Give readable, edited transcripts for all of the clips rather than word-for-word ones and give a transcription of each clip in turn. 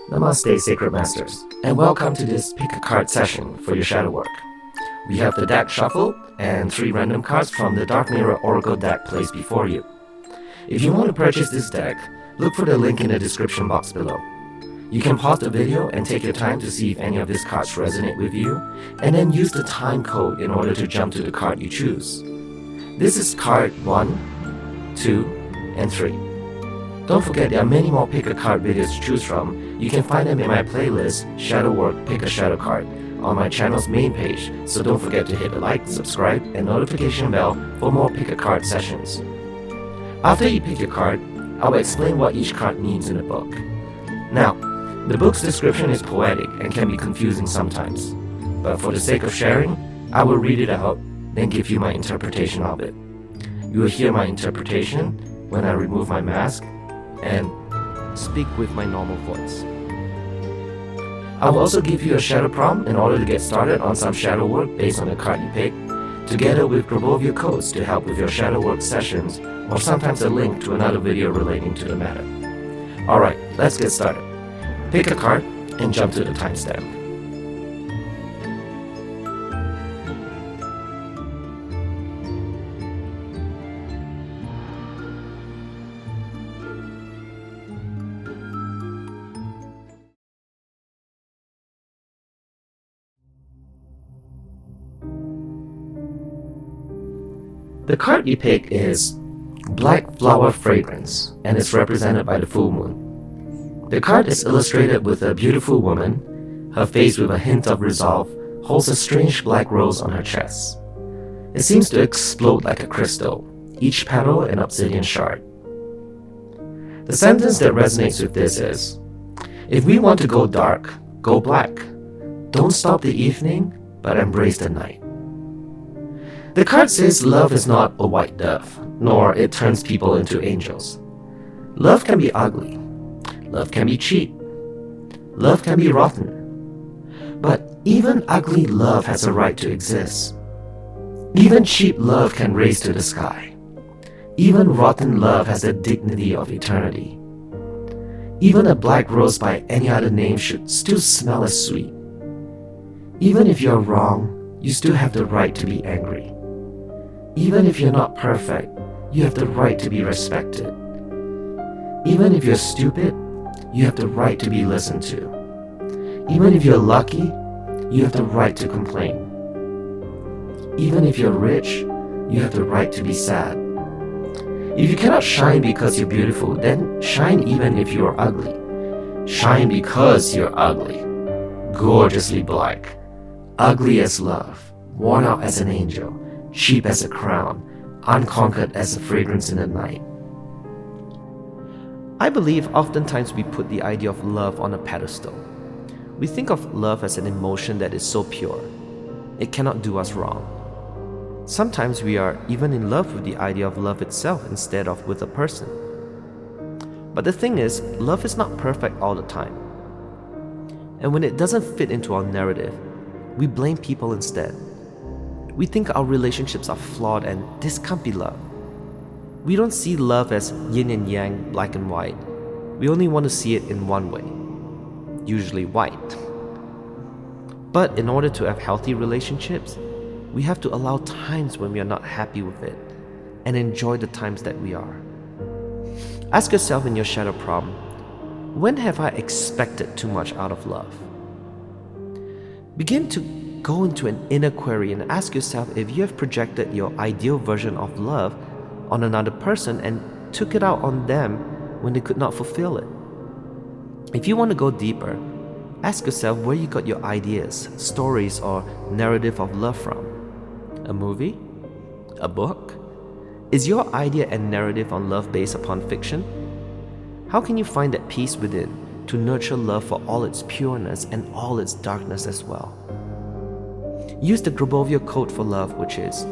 Namaste, Sacred Masters, and welcome to this pick a card session for your shadow work. We have the deck shuffle and 3 random cards from the Dark Mirror Oracle deck placed before you. If you want to purchase this deck, look for the link in the description box below. You can pause the video and take your time to see if any of these cards resonate with you, and then use the time code in order to jump to the card you choose. This is card 1, 2, and 3. Don't forget there are many more pick a card videos to choose from. You can find them in my playlist, Shadow Work Pick a Shadow Card, on my channel's main page, so don't forget to hit the like, subscribe, and notification bell for more pick a card sessions. After you pick your card, I will explain what each card means in the book. Now, the book's description is poetic and can be confusing sometimes, but for the sake of sharing, I will read it out, then give you my interpretation of it. You will hear my interpretation when I remove my mask and speak with my normal voice. I will also give you a shadow prompt in order to get started on some shadow work based on the card you pick, together with Grabovia codes to help with your shadow work sessions, or sometimes a link to another video relating to the matter. Alright, let's get started. Pick a card and jump to the timestamp. The card you pick is Black Flower Fragrance, and it's represented by the full moon. The card is illustrated with a beautiful woman. Her face, with a hint of resolve, holds a strange black rose on her chest. It seems to explode like a crystal, each petal an obsidian shard. The sentence that resonates with this is, if we want to go dark, go black. Don't stop the evening, but embrace the night. The card says love is not a white dove, nor it turns people into angels. Love can be ugly. Love can be cheap. Love can be rotten. But even ugly love has a right to exist. Even cheap love can raise to the sky. Even rotten love has the dignity of eternity. Even a black rose by any other name should still smell as sweet. Even if you're wrong, you still have the right to be angry. Even if you're not perfect, you have the right to be respected. Even if you're stupid, you have the right to be listened to. Even if you're lucky, you have the right to complain. Even if you're rich, you have the right to be sad. If you cannot shine because you're beautiful, then shine even if you're ugly. Shine because you're ugly. Gorgeously black. Ugly as love. Worn out as an angel. Cheap as a crown, unconquered as a fragrance in the night. I believe oftentimes we put the idea of love on a pedestal. We think of love as an emotion that is so pure. It cannot do us wrong. Sometimes we are even in love with the idea of love itself instead of with a person. But the thing is, love is not perfect all the time. And when it doesn't fit into our narrative, we blame people instead. We think our relationships are flawed and this can't be love. We don't see love as yin and yang, black and white. We only want to see it in one way, usually white. But in order to have healthy relationships, we have to allow times when we are not happy with it and enjoy the times that we are. Ask yourself in your shadow prompt, when have I expected too much out of love? Begin to go into an inner query and ask yourself if you have projected your ideal version of love on another person and took it out on them when they could not fulfill it. If you want to go deeper, ask yourself where you got your ideas, stories, or narrative of love from. A movie? A book? Is your idea and narrative on love based upon fiction? How can you find that peace within to nurture love for all its pureness and all its darkness as well? Use the Grabovia code for love, which is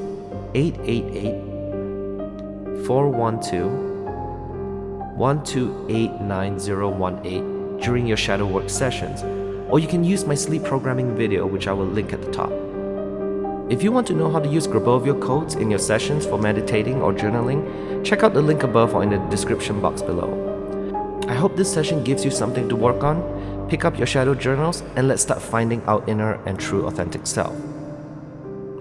888-412-1289-018 during your shadow work sessions, or you can use my sleep programming video, which I will link at the top. If you want to know how to use Grabovia codes in your sessions for meditating or journaling, check out the link above or in the description box below. I hope this session gives you something to work on. pick up your shadow journals, and let's start finding our inner and true authentic self.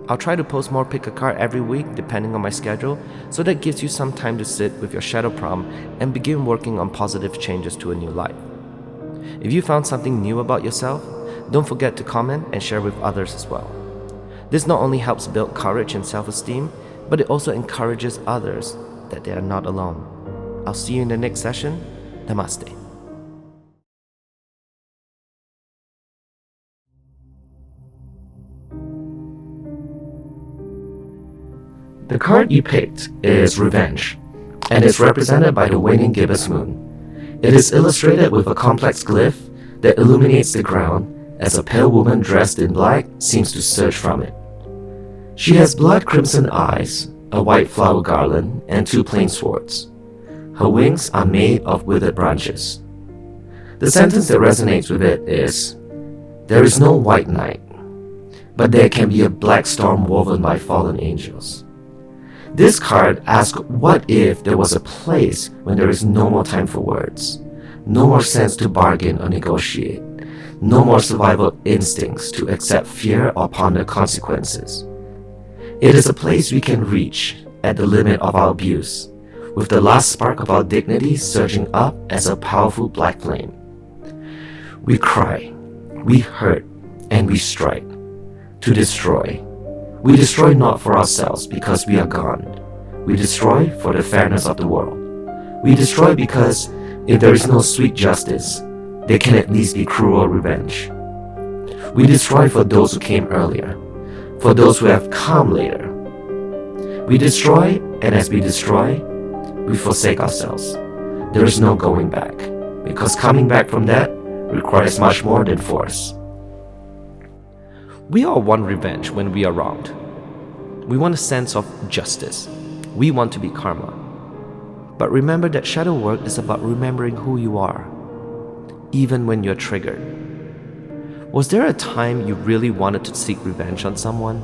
I'll try to post more pick a card every week depending on my schedule, so that gives you some time to sit with your shadow prompt and begin working on positive changes to a new life. If you found something new about yourself, don't forget to comment and share with others as well. This not only helps build courage and self-esteem, but it also encourages others that they are not alone. I'll see you in the next session. Namaste. The card you picked is Revenge, and is represented by the waning gibbous moon. It is illustrated with a complex glyph that illuminates the ground as a pale woman dressed in black seems to surge from it. She has blood crimson eyes, a white flower garland, and 2 plain swords. Her wings are made of withered branches. The sentence that resonates with it is, "There is no white night, but there can be a black storm woven by fallen angels." This card asks, what if there was a place when there is no more time for words, no more sense to bargain or negotiate, no more survival instincts to accept fear or ponder consequences. It is a place we can reach at the limit of our abuse, with the last spark of our dignity surging up as a powerful black flame. We cry, we hurt, and we strike to destroy. We destroy not for ourselves because we are gone. We destroy for the fairness of the world. We destroy because if there is no sweet justice, there can at least be cruel revenge. We destroy for those who came earlier, for those who have come later. We destroy, and as we destroy, we forsake ourselves. There is no going back, because coming back from that requires much more than force. We all want revenge when we are wronged. We want a sense of justice. We want to be karma. But remember that shadow work is about remembering who you are, even when you're triggered. Was there a time you really wanted to seek revenge on someone?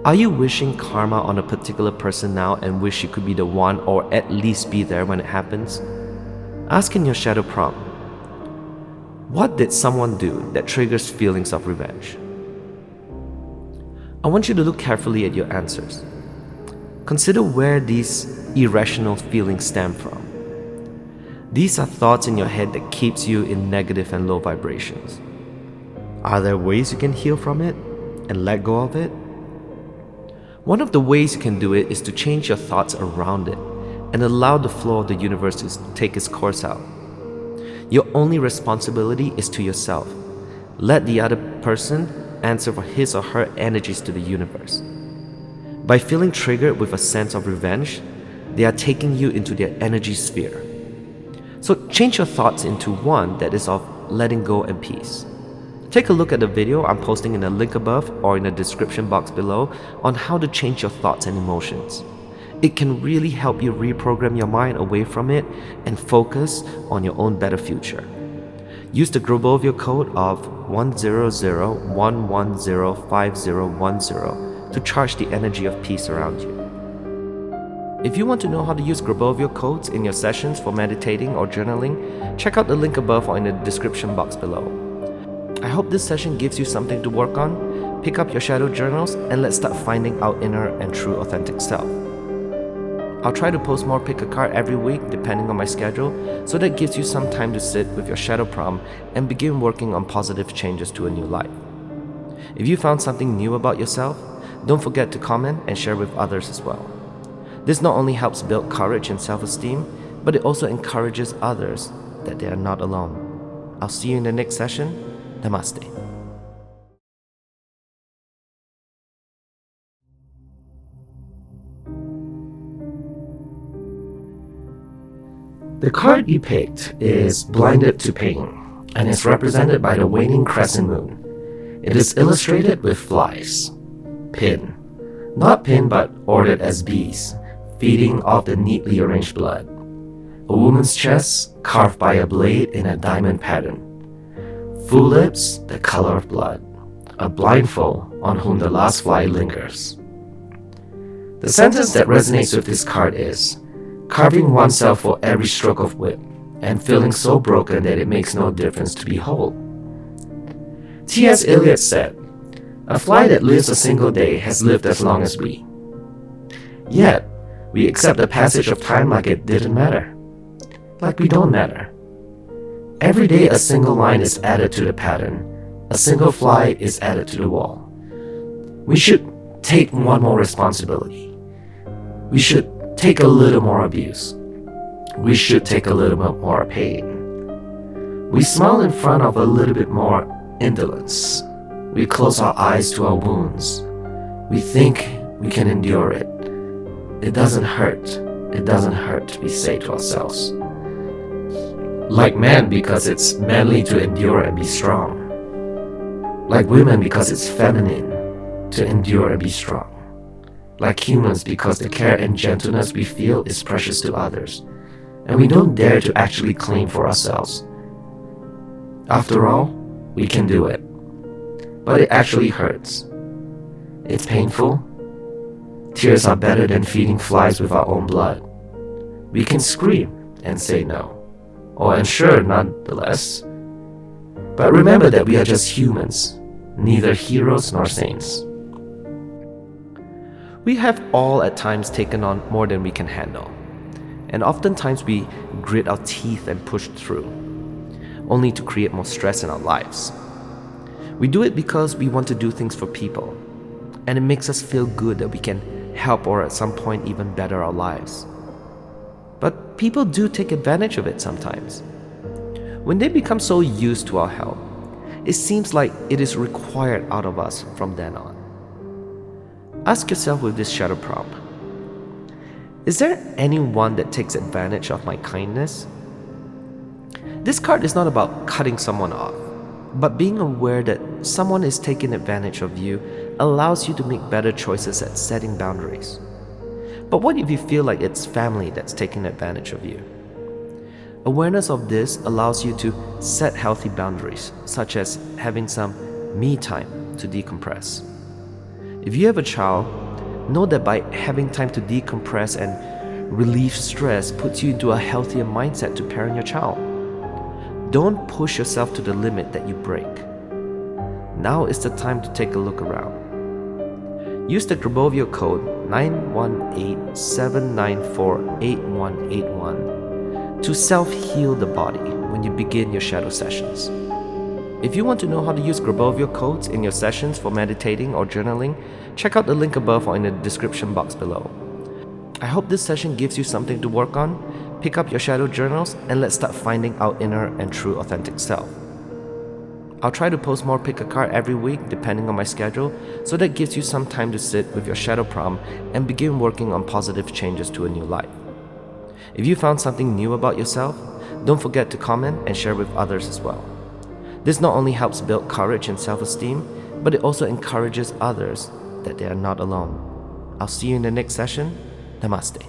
Are you wishing karma on a particular person now and wish you could be the one or at least be there when it happens? Ask in your shadow prompt, what did someone do that triggers feelings of revenge? I want you to look carefully at your answers. Consider where these irrational feelings stem from. These are thoughts in your head that keeps you in negative and low vibrations. Are there ways you can heal from it and let go of it? One of the ways you can do it is to change your thoughts around it and allow the flow of the universe to take its course out. Your only responsibility is to yourself. Let the other person answer for his or her energies to the universe. By feeling triggered with a sense of revenge, they are taking you into their energy sphere. So change your thoughts into one that is of letting go and peace. Take a look at the video I'm posting in the link above or in the description box below on how to change your thoughts and emotions. It can really help you reprogram your mind away from it and focus on your own better future. Use the Grabovia code of 10011105010 to charge the energy of peace around you. If you want to know how to use Grabovia codes in your sessions for meditating or journaling, check out the link above or in the description box below. I hope this session gives you something to work on. Pick up your shadow journals and let's start finding our inner and true authentic self. I'll try to post more pick a card every week depending on my schedule, so that gives you some time to sit with your shadow prompt and begin working on positive changes to a new life. If you found something new about yourself, don't forget to comment and share with others as well. This not only helps build courage and self-esteem, but it also encourages others that they are not alone. I'll see you in the next session. Namaste. The card you picked is Blinded to Pain, and is represented by the waning crescent moon. It is illustrated with flies. Pin. Not pin, but ordered as bees, feeding off the neatly arranged blood. A woman's chest carved by a blade in a diamond pattern. Full lips, the color of blood. A blindfold on whom the last fly lingers. The sentence that resonates with this card is, carving oneself for every stroke of whip, and feeling so broken that it makes no difference to be whole. T.S. Eliot said, "A fly that lives a single day has lived as long as we." Yet, we accept the passage of time like it didn't matter, like we don't matter. Every day a single line is added to the pattern, a single fly is added to the wall. We should take one more responsibility. We should take a little more abuse. We should take a little bit more pain. We smile in front of a little bit more indolence. We close our eyes to our wounds. We think we can endure it. It doesn't hurt. It doesn't hurt, we say to ourselves. Like men because it's manly to endure and be strong. Like women because it's feminine to endure and be strong. Like humans because the care and gentleness we feel is precious to others, and we don't dare to actually claim for ourselves. After all, we can do it. But it actually hurts. It's painful. Tears are better than feeding flies with our own blood. We can scream and say no, or ensure nonetheless. But remember that we are just humans, neither heroes nor saints. We have all at times taken on more than we can handle, and oftentimes we grit our teeth and push through, only to create more stress in our lives. We do it because we want to do things for people, and it makes us feel good that we can help or at some point even better our lives. But people do take advantage of it sometimes. When they become so used to our help, it seems like it is required out of us from then on. Ask yourself with this shadow prompt: is there anyone that takes advantage of my kindness? This card is not about cutting someone off, but being aware that someone is taking advantage of you allows you to make better choices at setting boundaries. But what if you feel like it's family that's taking advantage of you? Awareness of this allows you to set healthy boundaries, such as having some me time to decompress. If you have a child, know that by having time to decompress and relieve stress puts you into a healthier mindset to parent your child. Don't push yourself to the limit that you break. Now is the time to take a look around. Use the Grabovio code 918-794-8181 to self-heal the body when you begin your shadow sessions. If you want to know how to use Grabovio codes in your sessions for meditating or journaling, check out the link above or in the description box below. I hope this session gives you something to work on. Pick up your shadow journals and let's start finding our inner and true authentic self. I'll try to post more pick a card every week depending on my schedule, so that gives you some time to sit with your shadow prompt and begin working on positive changes to a new life. If you found something new about yourself, don't forget to comment and share with others as well. This not only helps build courage and self-esteem, but it also encourages others that they are not alone. I'll see you in the next session. Namaste.